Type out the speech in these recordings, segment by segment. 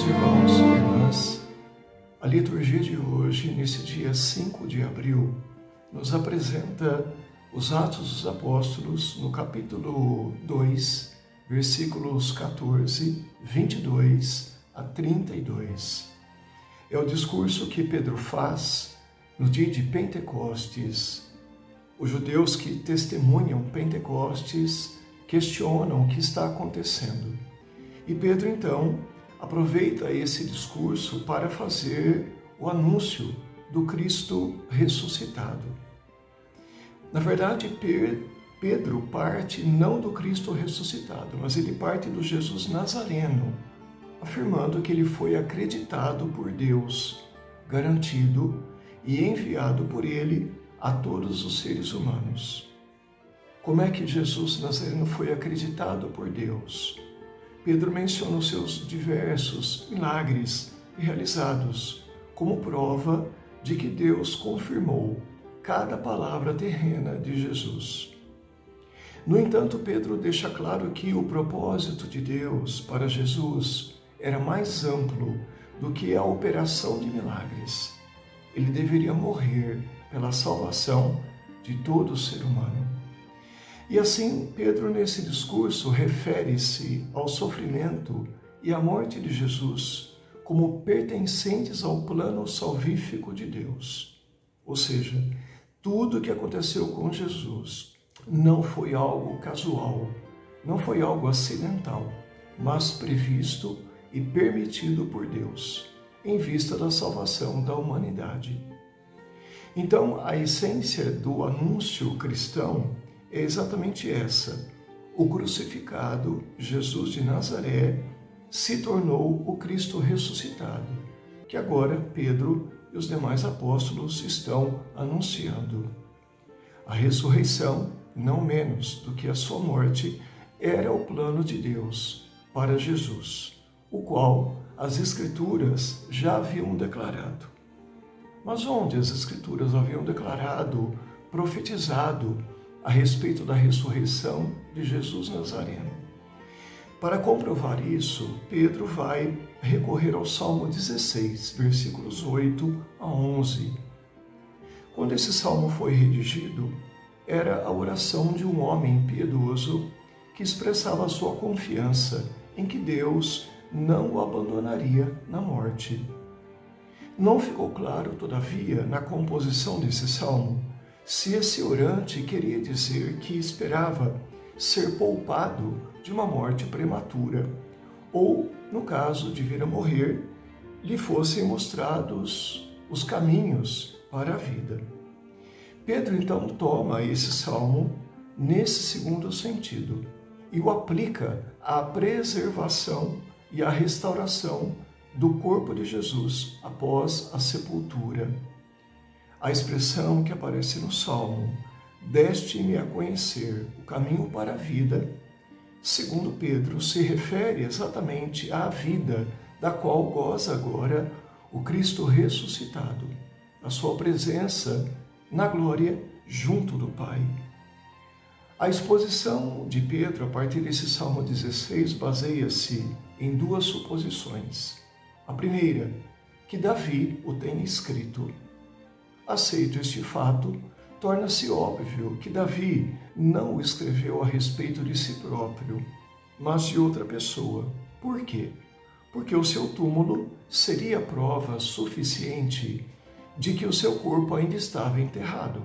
irmãos e irmãs, a liturgia de hoje, nesse dia 5 de abril, nos apresenta os Atos dos Apóstolos no capítulo 2, versículos 14, 22 a 32. É o discurso que Pedro faz no dia de Pentecostes. Os judeus que testemunham Pentecostes questionam o que está acontecendo. E Pedro, então, aproveita esse discurso para fazer o anúncio do Cristo ressuscitado. Na verdade, Pedro parte não do Cristo ressuscitado, mas ele parte do Jesus Nazareno, afirmando que ele foi acreditado por Deus, garantido e enviado por ele a todos os seres humanos. Como é que Jesus Nazareno foi acreditado por Deus? Pedro menciona os seus diversos milagres realizados como prova de que Deus confirmou cada palavra terrena de Jesus. No entanto, Pedro deixa claro que o propósito de Deus para Jesus era mais amplo do que a operação de milagres. Ele deveria morrer pela salvação de todo ser humano. E assim, Pedro, nesse discurso, refere-se ao sofrimento e à morte de Jesus como pertencentes ao plano salvífico de Deus. Ou seja, tudo o que aconteceu com Jesus não foi algo casual, não foi algo acidental, mas previsto e permitido por Deus, em vista da salvação da humanidade. Então, a essência do anúncio cristão é exatamente essa. O crucificado, Jesus de Nazaré, se tornou o Cristo ressuscitado, que agora Pedro e os demais apóstolos estão anunciando. A ressurreição, não menos do que a sua morte, era o plano de Deus para Jesus, o qual as Escrituras já haviam declarado. Mas onde as Escrituras haviam declarado, profetizado, a respeito da ressurreição de Jesus Nazareno? Para comprovar isso, Pedro vai recorrer ao Salmo 16, versículos 8 a 11. Quando esse salmo foi redigido, era a oração de um homem piedoso que expressava a sua confiança em que Deus não o abandonaria na morte. Não ficou claro, todavia, na composição desse salmo, se esse orante queria dizer que esperava ser poupado de uma morte prematura, ou, no caso de vir a morrer, lhe fossem mostrados os caminhos para a vida. Pedro, então, toma esse salmo nesse segundo sentido e o aplica à preservação e à restauração do corpo de Jesus após a sepultura. A expressão que aparece no Salmo, deste-me a conhecer o caminho para a vida, segundo Pedro, se refere exatamente à vida da qual goza agora o Cristo ressuscitado, a sua presença na glória junto do Pai. A exposição de Pedro a partir desse Salmo 16 baseia-se em duas suposições. A primeira, que Davi o tenha escrito. Aceito este fato, torna-se óbvio que Davi não o escreveu a respeito de si próprio, mas de outra pessoa. Por quê? Porque o seu túmulo seria prova suficiente de que o seu corpo ainda estava enterrado.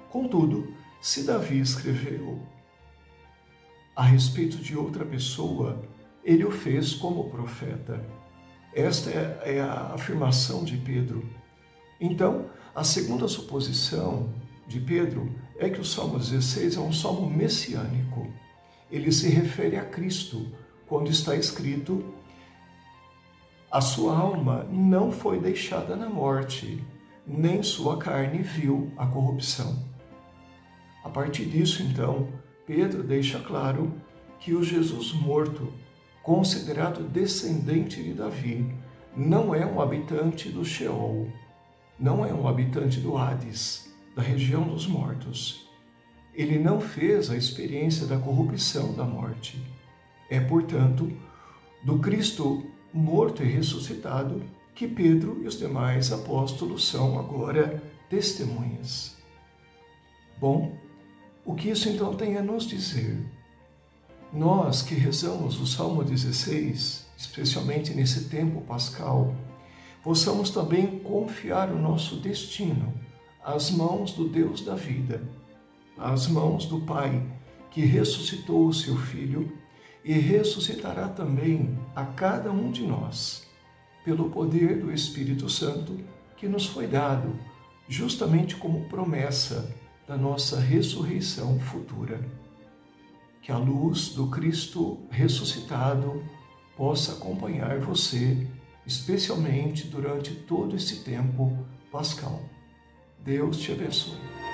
Contudo, se Davi escreveu a respeito de outra pessoa, ele o fez como profeta. Esta é a afirmação de Pedro. Então, a segunda suposição de Pedro é que o Salmo 16 é um salmo messiânico. Ele se refere a Cristo, quando está escrito: a sua alma não foi deixada na morte, nem sua carne viu a corrupção. A partir disso, então, Pedro deixa claro que o Jesus morto, considerado descendente de Davi, não é um habitante do Sheol, não é um habitante do Hades, da região dos mortos. Ele não fez a experiência da corrupção da morte. É, portanto, do Cristo morto e ressuscitado, que Pedro e os demais apóstolos são agora testemunhas. Bom, o que isso então tem a nos dizer? Nós que rezamos o Salmo 16, especialmente nesse tempo pascal, possamos também confiar o nosso destino às mãos do Deus da vida, às mãos do Pai, que ressuscitou o seu Filho e ressuscitará também a cada um de nós, pelo poder do Espírito Santo que nos foi dado, justamente como promessa da nossa ressurreição futura. Que a luz do Cristo ressuscitado possa acompanhar você, especialmente durante todo esse tempo pascal. Deus te abençoe.